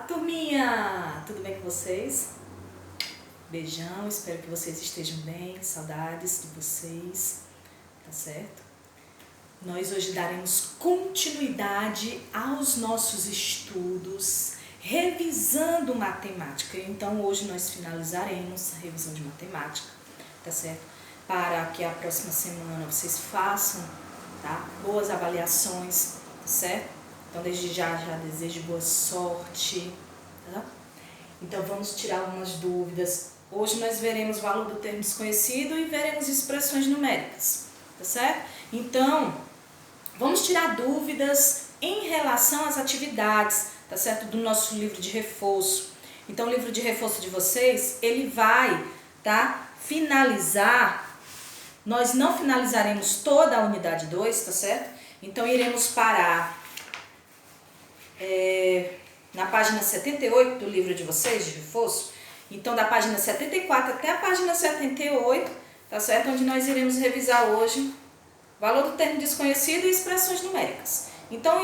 Turminha, tudo bem com vocês? Beijão, espero que vocês estejam bem, saudades de vocês, tá certo? Nós hoje daremos continuidade aos nossos estudos, revisando matemática. Então hoje nós finalizaremos a revisão de matemática, tá certo? Para que a próxima semana vocês façam, tá? Boas avaliações, tá certo? Então, desde já desejo boa sorte, tá? Então, vamos tirar algumas dúvidas. Hoje nós veremos o valor do termo desconhecido e veremos expressões numéricas, tá certo? Então, vamos tirar dúvidas em relação às atividades, tá certo? Do nosso livro de reforço. Então, o livro de reforço de vocês, ele vai, tá? Finalizar. Nós não finalizaremos toda a unidade 2, tá certo? Então, iremos parar na página 78 do livro de vocês, de reforço. Então, da página 74 até a página 78, tá certo? Onde nós iremos revisar hoje valor do termo desconhecido e expressões numéricas. Então,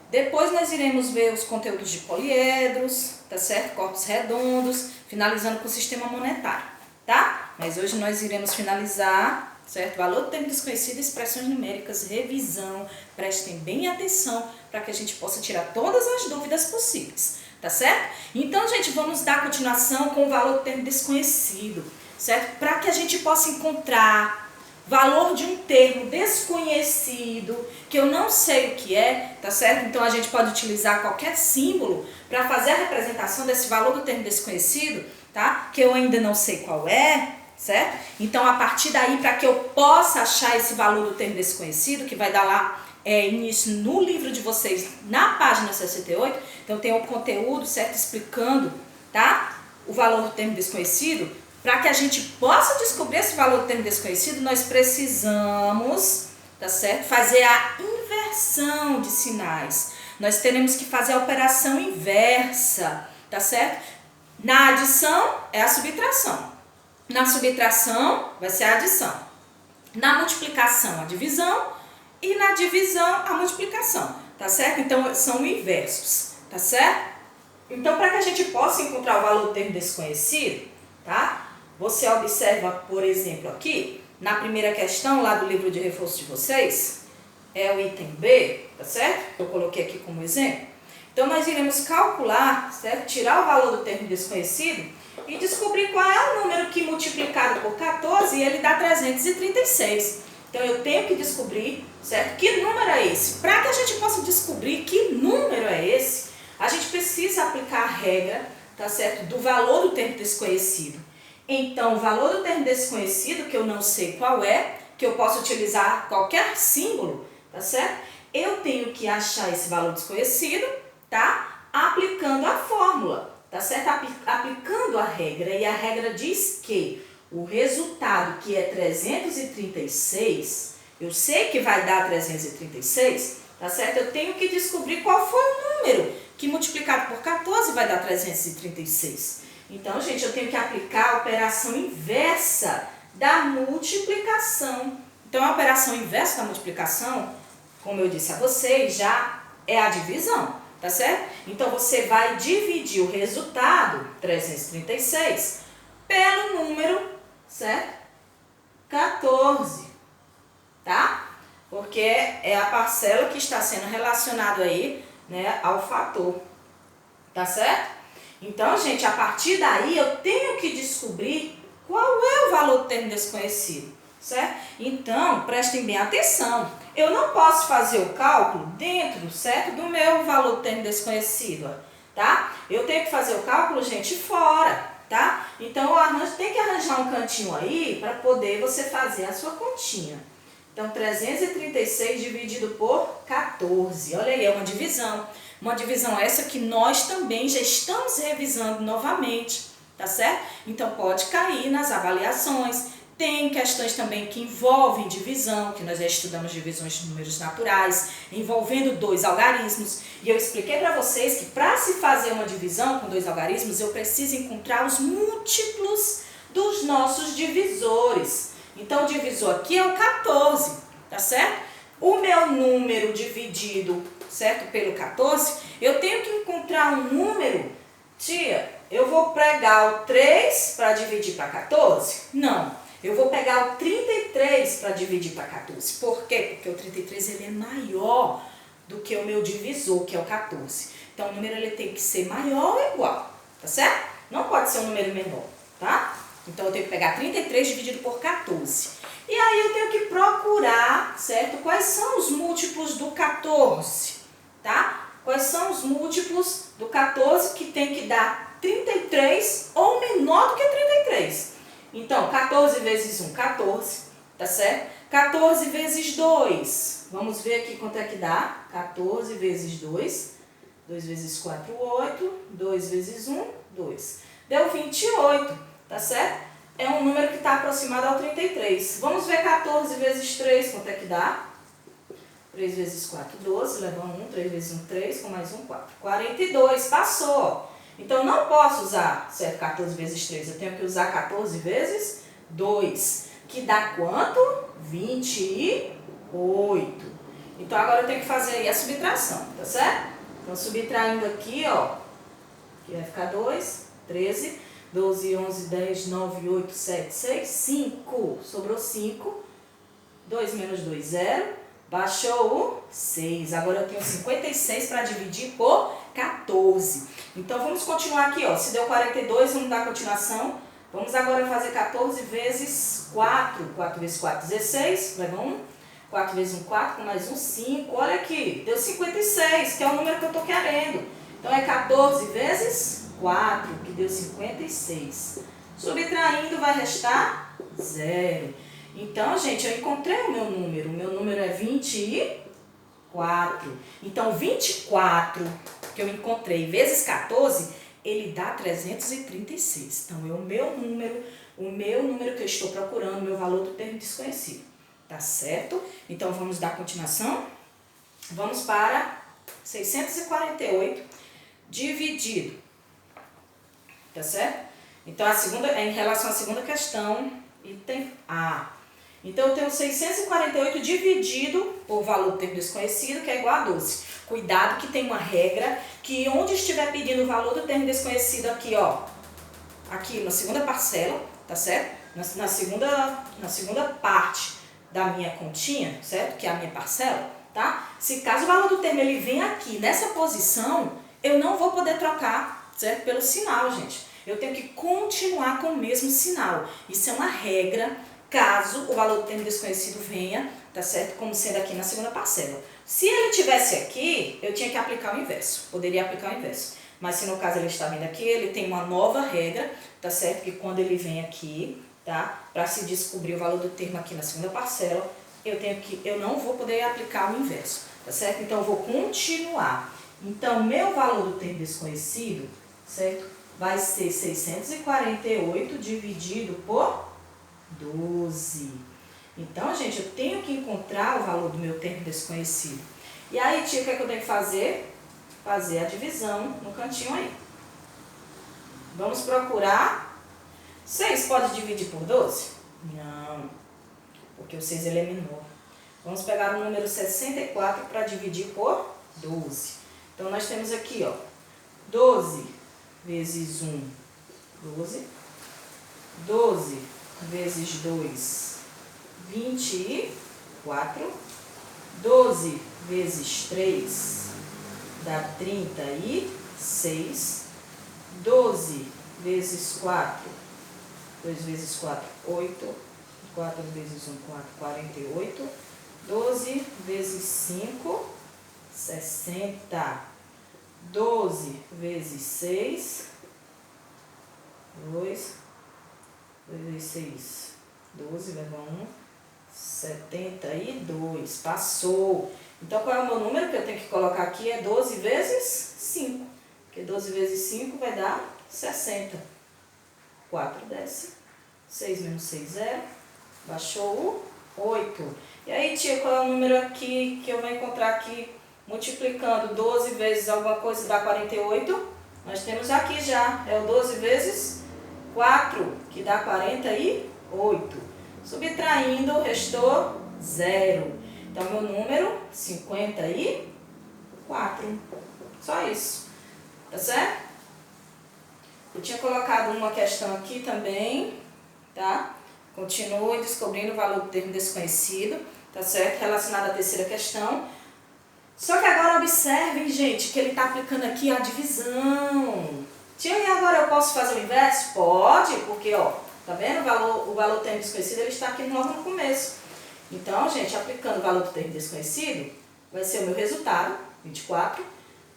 depois nós iremos ver os conteúdos de poliedros, tá certo? Corpos redondos, finalizando com o sistema monetário, tá? Mas hoje nós iremos finalizar, certo? Valor do termo desconhecido e expressões numéricas, revisão. Prestem bem atenção para que a gente possa tirar todas as dúvidas possíveis, tá certo? Então, gente, vamos dar continuação com o valor do termo desconhecido, certo? Para que a gente possa encontrar valor de um termo desconhecido, que eu não sei o que é, tá certo? Então, a gente pode utilizar qualquer símbolo para fazer a representação desse valor do termo desconhecido, tá? Que eu ainda não sei qual é, certo? Então, a partir daí, para que eu possa achar esse valor do termo desconhecido, que vai dar lá início no livro de vocês, na página 68, então tem o conteúdo, certo? Explicando, tá? O valor do termo desconhecido. Para que a gente possa descobrir esse valor do termo desconhecido, nós precisamos, tá certo? Fazer a inversão de sinais. Nós teremos que fazer a operação inversa, tá certo? Na adição é a subtração. Na subtração vai ser a adição. Na multiplicação, a divisão. E na divisão, a multiplicação, tá certo? Então, são inversos, tá certo? Então, para que a gente possa encontrar o valor do termo desconhecido, tá? Você observa, por exemplo, aqui, na primeira questão lá do livro de reforço de vocês, é o item B, tá certo? Eu coloquei aqui como exemplo. Então, nós iremos calcular, certo? Tirar o valor do termo desconhecido e descobrir qual é o número que multiplicado por 14 ele dá 336. Então, eu tenho que descobrir, certo? Que número é esse? Para que a gente possa descobrir que número é esse, a gente precisa aplicar a regra, tá certo? Do valor do termo desconhecido. Então, o valor do termo desconhecido, que eu não sei qual é, que eu posso utilizar qualquer símbolo, tá certo? Eu tenho que achar esse valor desconhecido, tá? Aplicando a fórmula, tá certo? Aplicando a regra. E a regra diz que o resultado, que é 336, eu sei que vai dar 336, tá certo? Eu tenho que descobrir qual foi o número que multiplicado por 14 vai dar 336. Então, gente, eu tenho que aplicar a operação inversa da multiplicação. Então, a operação inversa da multiplicação, como eu disse a vocês, já é a divisão, tá certo? Então, você vai dividir o resultado, 336, pelo número, certo? 14, tá? Porque é a parcela que está sendo relacionada aí, né, ao fator, tá certo? Então, gente, a partir daí eu tenho que descobrir qual é o valor do termo desconhecido, certo? Então, prestem bem atenção. Eu não posso fazer o cálculo dentro, certo, do meu valor do termo desconhecido, tá? Eu tenho que fazer o cálculo, gente, fora, tá? Então, tem que arranjar um cantinho aí para poder você fazer a sua continha. Então, 336 dividido por 14. Olha aí, é uma divisão. Uma divisão essa que nós também já estamos revisando novamente, tá certo? Então, pode cair nas avaliações. Tem questões também que envolvem divisão, que nós já estudamos divisões de números naturais, envolvendo 2 algarismos. E eu expliquei para vocês que para se fazer uma divisão com 2 algarismos, eu preciso encontrar os múltiplos dos nossos divisores. Então, o divisor aqui é o 14, tá certo? O meu número dividido, certo, pelo 14, Eu tenho que encontrar um número. Tia, eu vou pegar o 3 para dividir para 14? Não. Eu vou pegar o 33 para dividir para 14. Por quê? Porque o 33 ele é maior do que o meu divisor, que é o 14. Então, o número ele tem que ser maior ou igual, tá certo? Não pode ser um número menor, tá? Então, eu tenho que pegar 33 dividido por 14. E aí, eu tenho que procurar, certo? Quais são os múltiplos do 14, tá? Quais são os múltiplos do 14 que tem que dar 33 ou menor do que 33? Então, 14 vezes 1, 14, tá certo? 14 vezes 2, vamos ver aqui quanto é que dá. 14 vezes 2, 2 vezes 4, 8, 2 vezes 1, 2. Deu 28, tá certo? É um número que está aproximado ao 33. Vamos ver 14 vezes 3, quanto é que dá? 3 vezes 4, 12, leva 1, 3 vezes 1, 3, com mais 1, 4. 42, passou. Então, eu não posso usar, certo, 14 vezes 3, eu tenho que usar 14 vezes 2, que dá quanto? 28. Então, agora eu tenho que fazer aí a subtração, tá certo? Então, subtraindo aqui, ó, que vai ficar 2, 13, 12, 11, 10, 9, 8, 7, 6, 5. Sobrou 5. 2 menos 2, 0. Baixou o 6. Agora eu tenho 56 para dividir por 14. Então, vamos continuar aqui, ó. Se deu 42, vamos dar continuação. Vamos agora fazer 14 vezes 4. 4 vezes 4, 16. Leva 1. 4 vezes 1, 4. Com mais 1, 5. Olha aqui. Deu 56, que é o número que eu estou querendo. Então, é 14 vezes 4, que deu 56. Subtraindo, vai restar 0. Então, gente, eu encontrei o meu número. O meu número é 24. Então, 24 que eu encontrei vezes 14, ele dá 336. Então, é o meu número que eu estou procurando, o meu valor do termo desconhecido. Tá certo? Então, vamos dar continuação. Vamos para 648 dividido. Tá certo? Então, a segunda é em relação à segunda questão, item A. Então, eu tenho 648 dividido por valor do termo desconhecido, que é igual a 12. Cuidado que tem uma regra que onde estiver pedindo o valor do termo desconhecido aqui, ó, aqui na segunda parcela, tá certo? Na segunda parte da minha continha, certo? Que é a minha parcela, tá? Se caso o valor do termo ele vem aqui nessa posição, eu não vou poder trocar, certo? Pelo sinal, gente. Eu tenho que continuar com o mesmo sinal. Isso é uma regra, caso o valor do termo desconhecido venha, tá certo? Como sendo aqui na segunda parcela. Se ele tivesse aqui, eu tinha que aplicar o inverso. Poderia aplicar o inverso. Mas se no caso ele está vindo aqui, ele tem uma nova regra, tá certo? Que quando ele vem aqui, tá? Para se descobrir o valor do termo aqui na segunda parcela, eu não vou poder aplicar o inverso, tá certo? Então eu vou continuar. Então, meu valor do termo desconhecido, certo? Vai ser 648 dividido por 12. Então, gente, eu tenho que encontrar o valor do meu termo desconhecido. E aí, tia, o que é que eu tenho que fazer? Fazer a divisão no cantinho aí. Vamos procurar. 6 pode dividir por 12? Não, porque o 6 ele é menor. Vamos pegar o número 64 para dividir por 12. Então, nós temos aqui, ó, 12 vezes 1, 12. 12 vezes 2, 24. 12 vezes 3 dá 36. 12 vezes 4, 2 vezes 4, 8. 4 vezes 1, 4, 48. 12 vezes 5, 60. 12 vezes 6, 2 vezes 6, 12, leva 1, 72. Passou. Então, qual é o meu número que eu tenho que colocar aqui? É 12 vezes 5. Porque 12 vezes 5 vai dar 60. 4 desce. 6 menos 6, 0. Baixou o 8. E aí, tia, qual é o número aqui que eu vou encontrar aqui? Multiplicando 12 vezes alguma coisa dá 48. Nós temos aqui já, é o 12 vezes 4, que dá 48. Subtraindo, restou 0. Então, meu número, 54. Só isso, tá certo? Eu tinha colocado uma questão aqui também, tá? Continue descobrindo o valor do termo desconhecido, tá certo? Relacionado à terceira questão. Só que agora observem, gente, que ele está aplicando aqui a divisão. Tia, e agora eu posso fazer o inverso? Pode, porque, ó, tá vendo? O valor do termo desconhecido, ele está aqui logo no começo. Então, gente, aplicando o valor do termo desconhecido, vai ser o meu resultado, 24.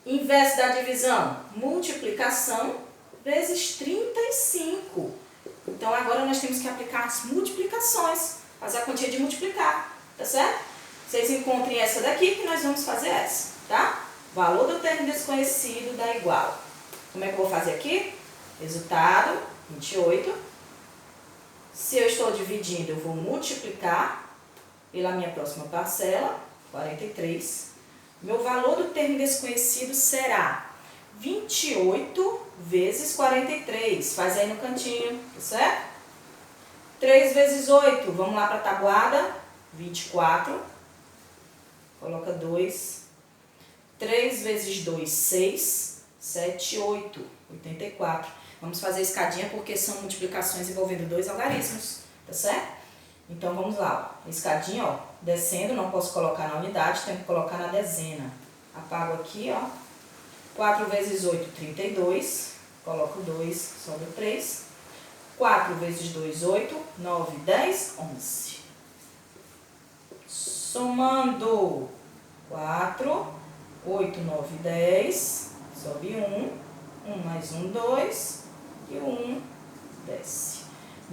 Inverso da divisão, multiplicação vezes 35. Então, agora nós temos que aplicar as multiplicações, fazer a quantia de multiplicar, tá certo? Vocês encontrem essa daqui que nós vamos fazer essa, tá? Valor do termo desconhecido dá igual. Como é que eu vou fazer aqui? Resultado, 28. Se eu estou dividindo, eu vou multiplicar pela minha próxima parcela, 43. Meu valor do termo desconhecido será 28 vezes 43. Faz aí no cantinho, tá certo? 3 vezes 8, vamos lá para a tabuada, 24. Coloca 2. 3 vezes 2, 6. 7, 8, 84. Vamos fazer escadinha porque são multiplicações envolvendo dois algarismos, tá certo? Então vamos lá, ó. Escadinha, ó, descendo, não posso colocar na unidade, tenho que colocar na dezena. Apago aqui, ó. 4 vezes 8, 32. Coloco 2, sobra 3. 4 vezes 2, 8. 9, 10, 11. Somando 4, 8, 9, 10. Sobe 1. 1 mais 1, 2. E o 1 desce.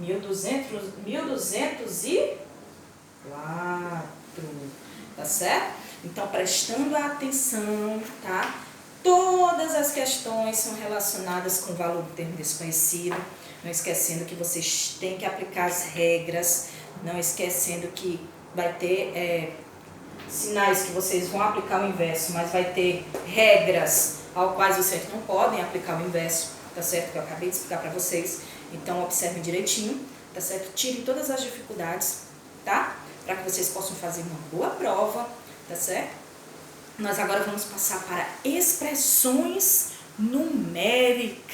1.204. Tá certo? Então, prestando atenção, tá? Todas as questões são relacionadas com o valor do termo desconhecido. Não esquecendo que vocês têm que aplicar as regras. Não esquecendo que vai ter sinais que vocês vão aplicar o inverso, mas vai ter regras ao quais vocês não podem aplicar o inverso, tá certo? Que eu acabei de explicar para vocês. Então, observem direitinho, tá certo? Tirem todas as dificuldades, tá? Para que vocês possam fazer uma boa prova, tá certo? Nós agora vamos passar para expressões numéricas.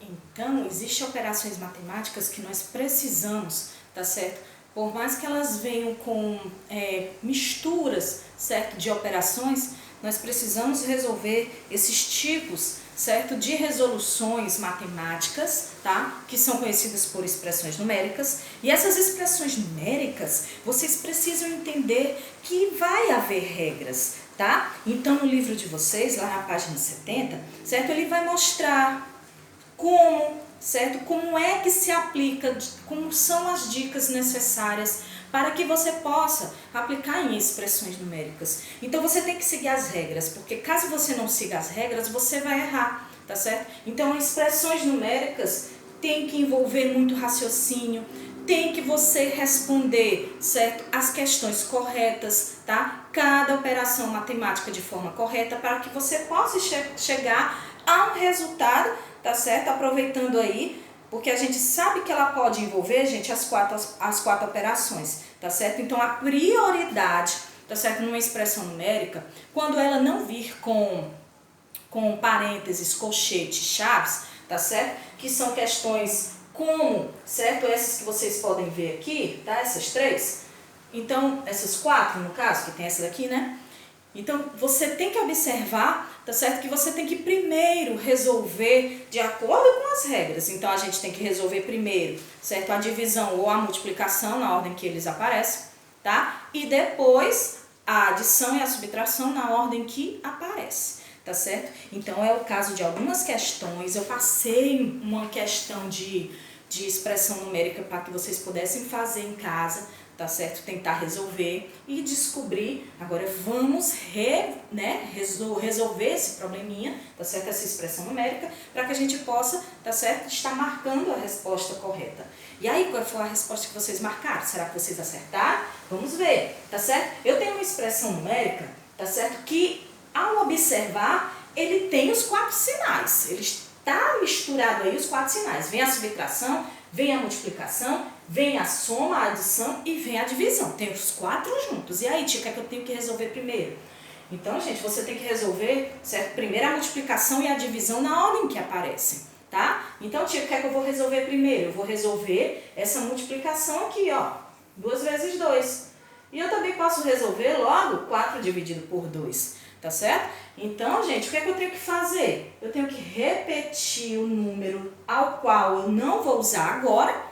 Então, existem operações matemáticas que nós precisamos, tá certo? Por mais que elas venham com misturas, certo, de operações, nós precisamos resolver esses tipos, certo, de resoluções matemáticas, tá, que são conhecidas por expressões numéricas. E essas expressões numéricas, vocês precisam entender que vai haver regras, tá? Então, no livro de vocês, lá na página 70, certo, ele vai mostrar como, certo, como é que se aplica, como são as dicas necessárias para que você possa aplicar em expressões numéricas. Então, você tem que seguir as regras, porque caso você não siga as regras, você vai errar, tá certo? Então, expressões numéricas tem que envolver muito raciocínio, tem que você responder, certo, as questões corretas, tá? Cada operação matemática de forma correta para que você possa chegar a um resultado, tá certo? Aproveitando aí, porque a gente sabe que ela pode envolver, gente, as quatro operações, tá certo? Então, a prioridade, tá certo, numa expressão numérica, quando ela não vir com parênteses, colchetes, chaves, tá certo? Que são questões como, certo? Essas que vocês podem ver aqui, tá? Essas três. Então, essas quatro, no caso, que tem essa daqui, né? Então, você tem que observar, tá certo? Que você tem que primeiro resolver de acordo com as regras. Então, a gente tem que resolver primeiro, certo? A divisão ou a multiplicação na ordem que eles aparecem, tá? E depois a adição e a subtração na ordem que aparece, tá certo? Então, é o caso de algumas questões. Eu passei uma questão de expressão numérica para que vocês pudessem fazer em casa, tá certo? Tentar resolver e descobrir. Agora vamos resolver esse probleminha, tá certo? Essa expressão numérica, para que a gente possa, tá certo? Estar marcando a resposta correta. E aí, qual foi a resposta que vocês marcaram? Será que vocês acertaram? Vamos ver, tá certo? Eu tenho uma expressão numérica, tá certo? Que ao observar, ele tem os quatro sinais. Ele está misturado aí os quatro sinais. Vem a subtração, vem a multiplicação, vem a soma, a adição e vem a divisão. Tem os quatro juntos. E aí, tia, o que é que eu tenho que resolver primeiro? Então, gente, você tem que resolver, certo? Primeiro a multiplicação e a divisão na ordem que aparecem, tá? Então, tia, o que é que eu vou resolver primeiro? Eu vou resolver essa multiplicação aqui, ó. 2 vezes 2. E eu também posso resolver logo 4 dividido por 2, tá certo? Então, gente, o que é que eu tenho que fazer? Eu tenho que repetir o número ao qual eu não vou usar agora,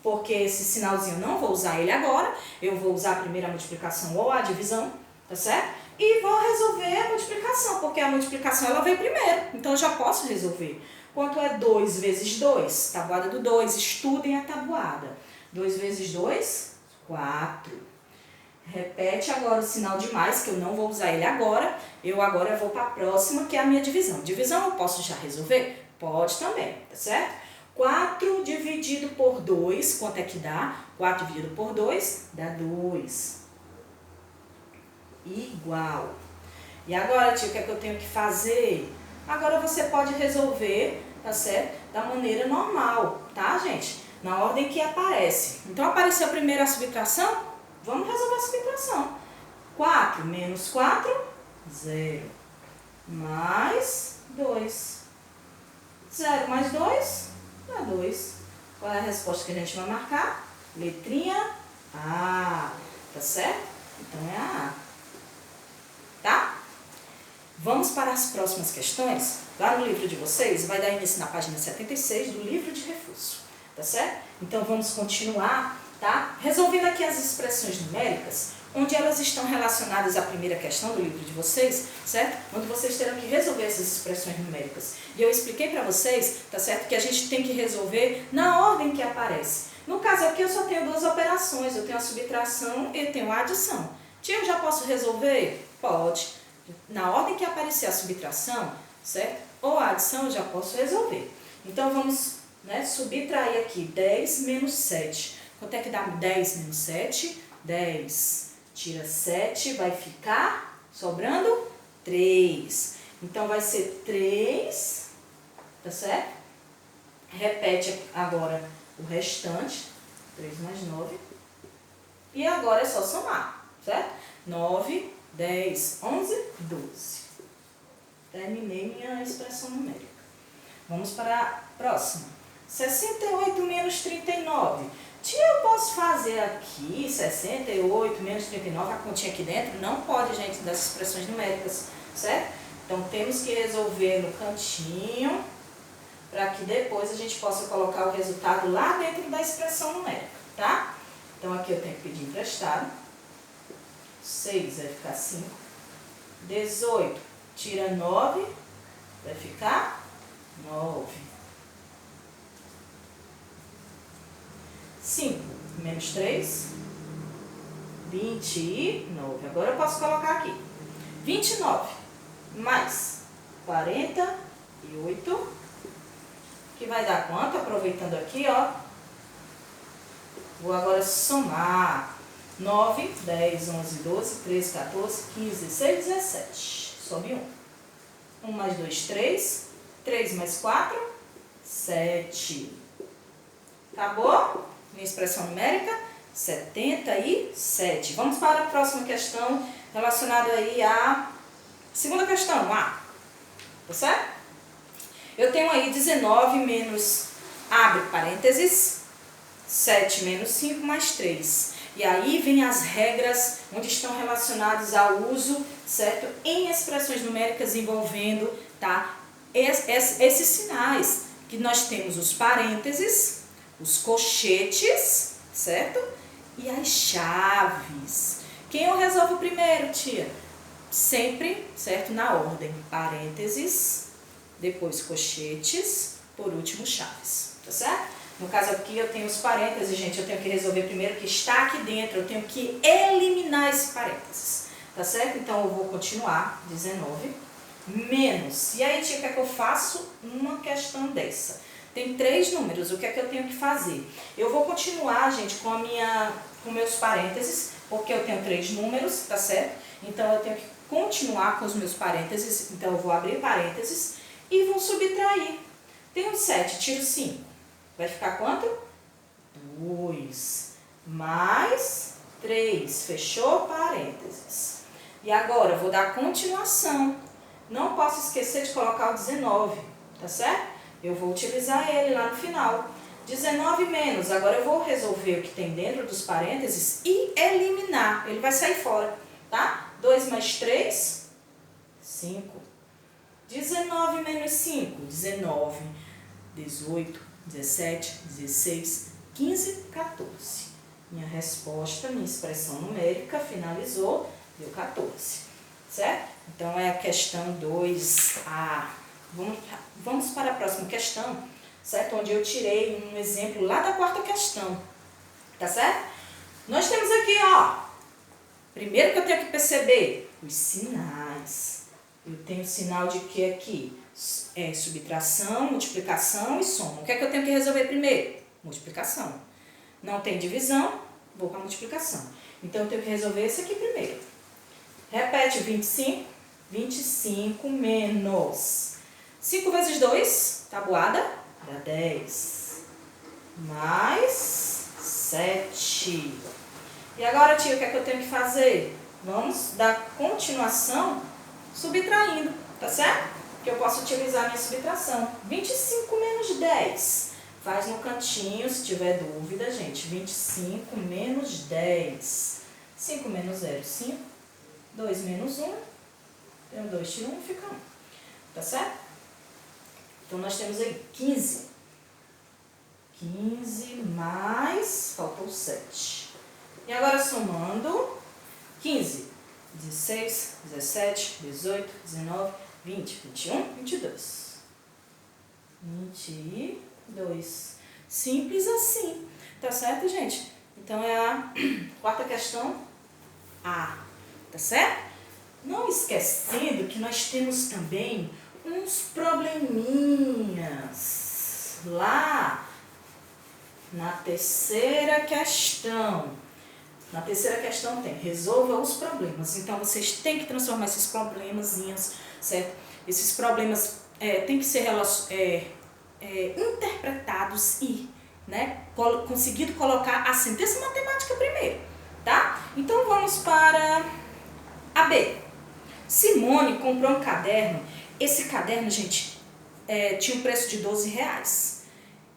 porque esse sinalzinho eu não vou usar ele agora. Eu vou usar a primeira multiplicação ou a divisão, tá certo? E vou resolver a multiplicação, porque a multiplicação ela veio primeiro, então eu já posso resolver. Quanto é 2 vezes 2? Tabuada do 2, estudem a tabuada. 2 vezes 2, 4. Repete agora o sinal de mais, que eu não vou usar ele agora. Eu agora vou para a próxima, que é a minha divisão. Divisão eu posso já resolver? Pode também, tá certo? 4 dividido por 2, quanto é que dá? 4 dividido por 2 dá 2. Igual. E agora, tio, o que é que eu tenho que fazer? Agora você pode resolver, tá certo? Da maneira normal, tá, gente? Na ordem que aparece. Então, apareceu primeiro a subtração? Vamos resolver a subtração. 4 menos 4, 0. Mais 2. 0 mais 2, dá 2. Qual é a resposta que a gente vai marcar? Letrinha A. Tá certo? Então, é a A. Tá? Vamos para as próximas questões. Lá no livro de vocês, vai dar início na página 76 do livro de reforço. Tá certo? Então, vamos continuar, tá? Resolvendo aqui as expressões numéricas, onde elas estão relacionadas à primeira questão do livro de vocês, certo? Onde vocês terão que resolver essas expressões numéricas. E eu expliquei para vocês, tá certo? Que a gente tem que resolver na ordem que aparece. No caso aqui, eu só tenho 2 operações. Eu tenho a subtração e eu tenho a adição. Tia, eu já posso resolver? Pode. Na ordem que aparecer a subtração, certo? Ou a adição, eu já posso resolver. Então, vamos, né, subtrair aqui 10 menos 7. Quanto é que dá 10 menos 7? 10. Tira 7, vai ficar sobrando 3. Então, vai ser 3, tá certo? Repete agora o restante, 3 mais 9. E agora é só somar, certo? 9, 10, 11, 12. Terminei minha expressão numérica. Vamos para a próxima. 68 menos 39. Tia, eu posso fazer aqui 68 menos 39, a continha aqui dentro? Não pode, gente, das expressões numéricas, certo? Então, temos que resolver no cantinho, para que depois a gente possa colocar o resultado lá dentro da expressão numérica, tá? Então, aqui eu tenho que pedir emprestado. 6 vai ficar 5. 18 tira 9, vai ficar 9. 5 menos 3, 29. Agora eu posso colocar aqui 29 mais 48, que vai dar quanto? Aproveitando aqui, ó. Vou agora somar. 9, 10, 11, 12, 13, 14, 15, 16, 17. Sobe 1. 1 mais 2, 3. 3 mais 4, 7. Acabou? Minha expressão numérica, 77. Vamos para a próxima questão relacionada aí à segunda questão, A. Tá certo? Eu tenho aí 19 menos, abre parênteses, 7 menos 5 mais 3. E aí vem as regras onde estão relacionadas ao uso, certo? Em expressões numéricas envolvendo, tá? Esses sinais, que nós temos os parênteses, os colchetes, certo? E as chaves. Quem eu resolvo primeiro, tia? Sempre, certo? Na ordem, parênteses, depois colchetes, por último chaves, tá certo? No caso aqui eu tenho os parênteses, gente, eu tenho que resolver primeiro o que está aqui dentro, eu tenho que eliminar esse parênteses, tá certo? Então eu vou continuar, 19, menos. E aí, tia, o que é que eu faço? Uma questão dessa. Tem 3 números, o que é que eu tenho que fazer? Eu vou continuar, gente, com meus parênteses, porque eu tenho 3 números, tá certo? Então eu tenho que continuar com os meus parênteses, então eu vou abrir parênteses e vou subtrair. Tenho 7, tiro 5. Vai ficar quanto? 2 mais 3. Fechou parênteses. E agora, eu vou dar continuação. Não posso esquecer de colocar o 19, tá certo? Eu vou utilizar ele lá no final. 19 menos, agora eu vou resolver o que tem dentro dos parênteses e eliminar. Ele vai sair fora, tá? 2 mais 3, 5. 19 menos 5, 19. 18, 17, 16, 15, 14. Minha resposta, minha expressão numérica finalizou, deu 14, certo? Então, é a questão 2A. Vamos para a próxima questão, certo? Onde eu tirei um exemplo lá da quarta questão, tá certo? Nós temos aqui, ó, primeiro que eu tenho que perceber, os sinais. Eu tenho sinal de que aqui? É subtração, multiplicação e soma. O que é que eu tenho que resolver primeiro? Multiplicação. Não tem divisão, vou para multiplicação. Então, eu tenho que resolver esse aqui primeiro. Repete 25. 25 menos 5 vezes 2, tabuada, dá 10. Mais 7. E agora, tia, o que é que eu tenho que fazer? Vamos dar continuação subtraindo, tá certo? Que eu posso utilizar a minha subtração. 25 menos 10. Faz no cantinho, se tiver dúvida, gente. 25 menos 10. 5 menos 0, 5. 2 menos 1. Tem 2, tira 1, fica 1. Tá certo? Então, nós temos aí 15. 15 mais, faltou 7. E agora, somando, 15, 16, 17, 18, 19, 20, 21, 22. 22. Simples assim. Tá certo, gente? Então, é a quarta questão A. Tá certo? Não esquecendo que nós temos também uns probleminhas lá na terceira questão. Na terceira questão tem, resolva os problemas. Então, vocês têm que transformar esses problemazinhos, certo? Esses problemas têm que ser interpretados e, né, conseguido colocar a sentença matemática primeiro, tá? Então, vamos para a B. Simone comprou um caderno. Esse caderno, gente, tinha um preço de R$12.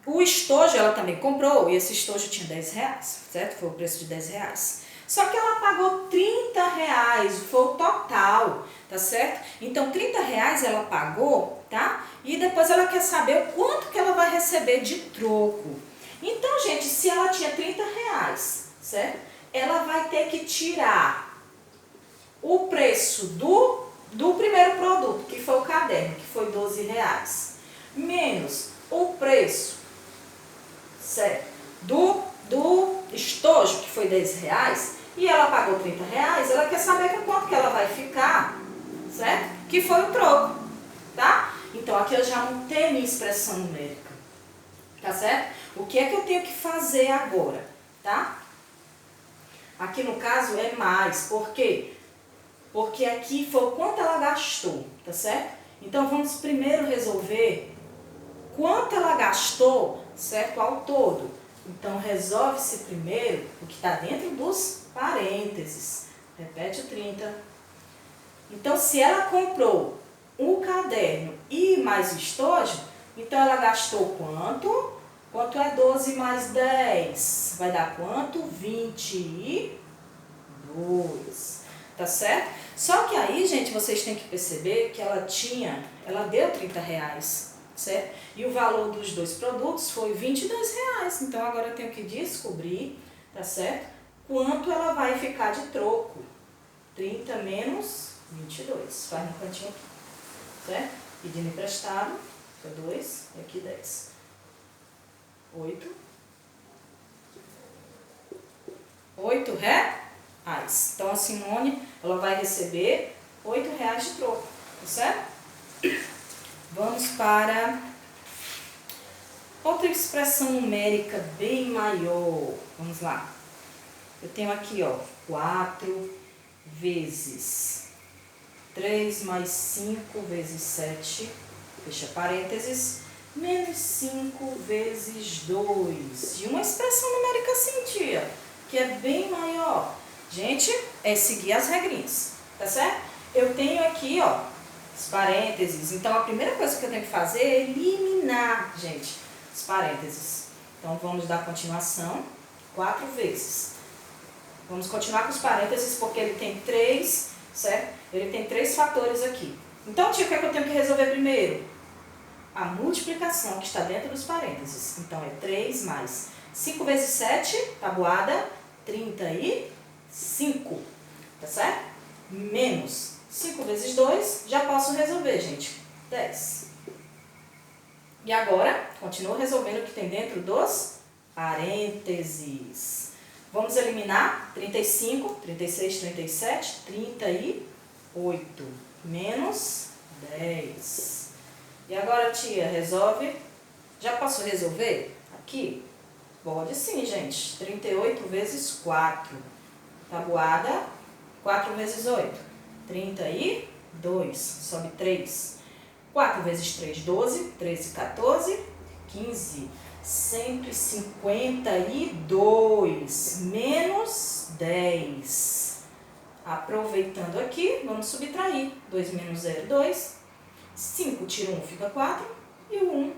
O estojo ela também comprou, e esse estojo tinha R$10, certo? Foi o preço de R$10. Só que ela pagou R$30, foi o total, tá certo? Então, R$30 ela pagou, tá? E depois ela quer saber o quanto que ela vai receber de troco. Então, gente, se ela tinha R$30, certo? Ela vai ter que tirar o preço do primeiro produto, que foi o caderno, que foi R$12, menos o preço, certo, do estojo, que foi R$10, e ela pagou R$30, ela quer saber com quanto que ela vai ficar, certo? Que foi o troco, tá? Então, aqui eu já montei a minha expressão numérica, tá certo? O que é que eu tenho que fazer agora, tá? Aqui no caso é mais, por quê? Porque aqui foi o quanto ela gastou, tá certo? Então, vamos primeiro resolver quanto ela gastou, certo? Ao todo. Então, resolve-se primeiro o que está dentro dos parênteses. Repete o 30. Então, se ela comprou o caderno e mais o estojo, então ela gastou quanto? Quanto é 12 mais 10? Vai dar quanto? 22. Tá certo? Só que aí, gente, vocês têm que perceber que ela deu R$30, certo? E o valor dos dois produtos foi R$22. Então, agora eu tenho que descobrir, tá certo? Quanto ela vai ficar de troco. 30 menos 22. Faz no cantinho aqui, certo? Pedindo emprestado, foi 2, e aqui 10. 8. 8 reais. Então, a Simone, ela vai receber R$8 de troco, tá certo? Vamos para outra expressão numérica bem maior. Vamos lá. Eu tenho aqui, ó, 4 vezes 3 mais 5 vezes 7, fecha parênteses, menos 5 vezes 2. E uma expressão numérica assim, tia, que é bem maior. Gente, é seguir as regrinhas. tá certo? Eu tenho aqui, ó, os parênteses. Então, a primeira coisa que eu tenho que fazer é eliminar, gente, os parênteses. Então, vamos dar continuação 4 vezes. Vamos continuar com os parênteses porque ele tem 3, certo? Ele tem 3 fatores aqui. Então, tia, o que é que eu tenho que resolver primeiro? A multiplicação que está dentro dos parênteses. Então, é 3 mais 5 vezes 7, tabuada, 35, tá certo? Menos 5 vezes 2, já posso resolver, gente, 10. E agora, continuo resolvendo o que tem dentro dos parênteses. Vamos eliminar 35, 36, 37, 38, menos 10. E agora, tia, resolve. Já posso resolver aqui? Pode sim, gente. 38 vezes 4. Tabuada, 4 vezes 8. 32. Sobe 3. 4 vezes 3, 12. 13, 14. 15. 152. Menos 10. Aproveitando aqui, vamos subtrair. 2 menos 0, 2. 5 tira 1, fica 4. E o 1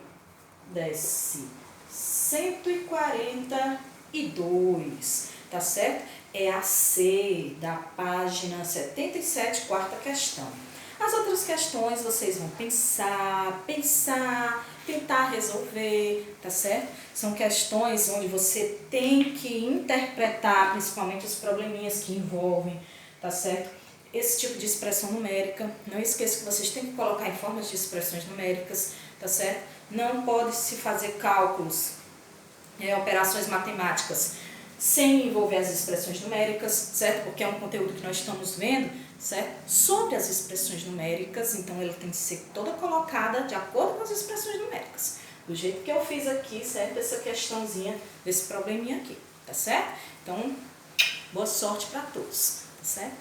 desce. 142, tá certo? É a C da página 77, quarta questão. As outras questões vocês vão pensar, tentar resolver, tá certo? São questões onde você tem que interpretar, principalmente os probleminhas que envolvem, tá certo? Esse tipo de expressão numérica. Não esqueça que vocês têm que colocar em formas de expressões numéricas, tá certo? Não pode se fazer cálculos, operações matemáticas sem envolver as expressões numéricas, certo? Porque é um conteúdo que nós estamos vendo, certo? Sobre as expressões numéricas, então ela tem que ser toda colocada de acordo com as expressões numéricas. Do jeito que eu fiz aqui, certo? Essa questãozinha, desse probleminha aqui, tá certo? Então, boa sorte para todos, tá certo?